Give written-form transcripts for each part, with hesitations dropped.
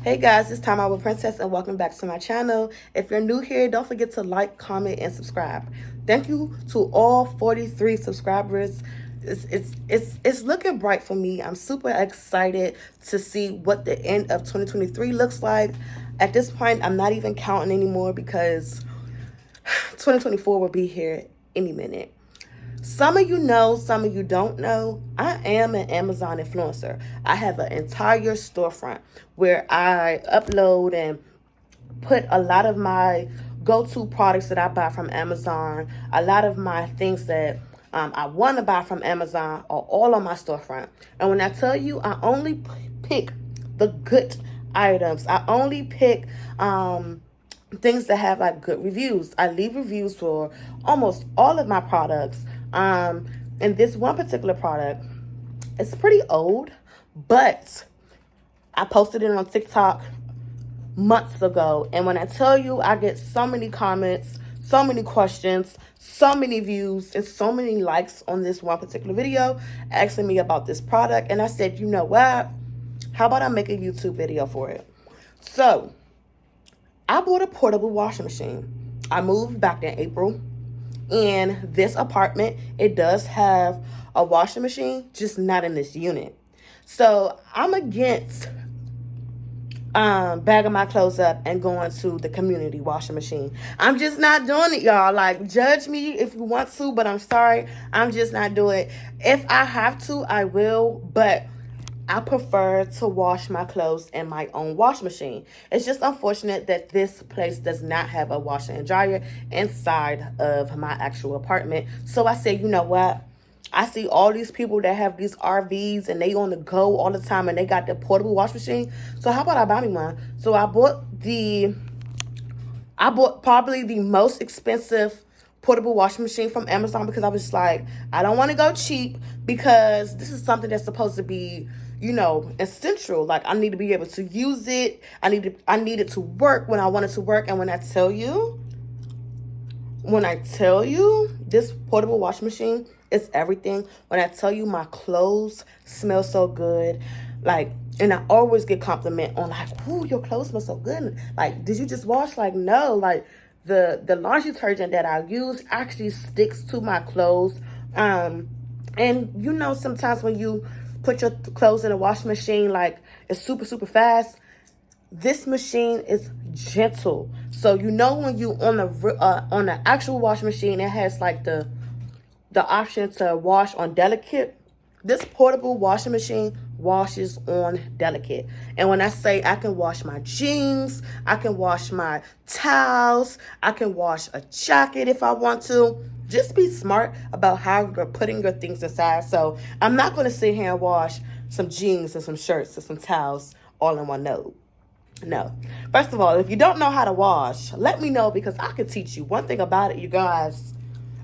Hey guys, it's Time Out with Princess and welcome back to my channel. If you're new here, don't forget to like, comment, and subscribe. Thank you to all 43 subscribers. It's looking bright for me. I'm super excited to see what the end of 2023 looks like. At this point, I'm not even counting anymore because 2024 will be here any minute. Some of you know, some of you don't know, I am an Amazon influencer. I have an entire storefront where I upload and put a lot of my go-to products that I buy from Amazon, a lot of my things that I want to buy from Amazon are all on my storefront. And when I tell you, I only pick the good items. I only pick things that have like good reviews. I leave reviews for almost all of my products. And this one particular product, it's pretty old, but I posted it on TikTok months ago. And when I tell you, I get so many comments, so many questions, so many views, and so many likes on this one particular video asking me about this product. And I said, you know what? How about I make a YouTube video for it? So I bought a portable washing machine. I moved back in April. And this apartment, it does have a washing machine, just not in this unit. So I'm against bagging my clothes up and going to the community washing machine. I'm just not doing it, y'all. Like, judge me if you want to, but I'm sorry. I'm just not doing it. If I have to, I will, but I prefer to wash my clothes in my own wash machine. It's just unfortunate that this place does not have a washer and dryer inside of my actual apartment. So I said, you know what? I see all these people that have these RVs and they on the go all the time and they got the portable wash machine. So how about I buy me one? So I bought probably the most expensive portable washing machine from Amazon because I was like, I don't want to go cheap because this is something that's supposed to be, essential. Like, I need to be able to use it. I need it to work when I want it to work. And when I tell you, this portable washing machine is everything. When I tell you my clothes smell so good, like, and I always get compliment on like, ooh, your clothes smell so good. Like, did you just wash? Like, no, like the laundry detergent that I use actually sticks to my clothes. And sometimes when you put your clothes in a washing machine, like it's super, super fast. This machine is gentle. So when you on the actual washing machine, it has like the option to wash on delicate. This portable washing machine washes on delicate. And when I say I can wash my jeans, I can wash my towels, I can wash a jacket if I want to. Just be smart about how you're putting your things inside. So I'm not going to sit here and wash some jeans and some shirts and some towels all in one load. No. First of all, if you don't know how to wash, let me know because I can teach you. One thing about it, you guys,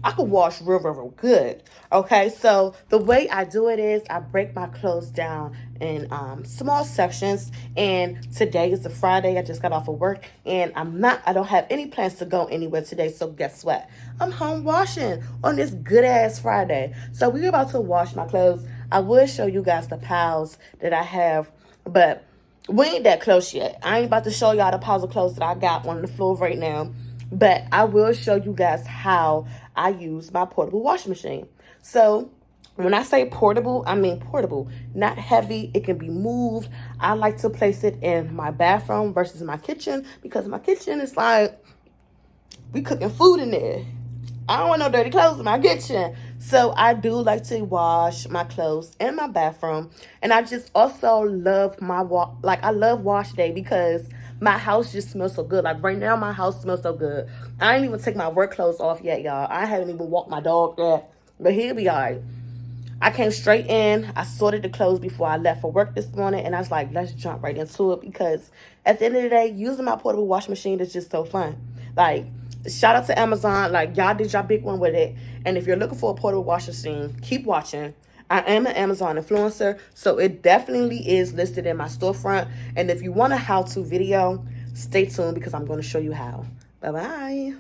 I could wash real good. Okay, so the way I do it is I break my clothes down in small sections. And today is a Friday. I just got off of work and I don't have any plans to go anywhere today. So guess what? I'm home washing on this good ass Friday. So we're about to wash my clothes. I will show you guys the piles that I have, but we ain't that close yet. I ain't about to show y'all the piles of clothes that I got on the floor right now. But I will show you guys how I use my portable washing machine. So when I say portable, I mean portable, not heavy. It can be moved. I like to place it in my bathroom versus my kitchen because my kitchen is like, we cooking food in there. I don't want no dirty clothes in my kitchen. So I do like to wash my clothes in my bathroom. And I just also love I love wash day because my house just smells so good. Like right now, my house smells so good. I ain't even take my work clothes off yet, y'all. I haven't even walked my dog yet. But he'll be all right. I came straight in. I sorted the clothes before I left for work this morning. And I was like, let's jump right into it. Because at the end of the day, using my portable washing machine is just so fun. Like, shout out to Amazon. Like, y'all did y'all big one with it. And if you're looking for a portable washing machine, keep watching. I am an Amazon influencer, so it definitely is listed in my storefront. And if you want a how-to video, stay tuned because I'm going to show you how. Bye-bye.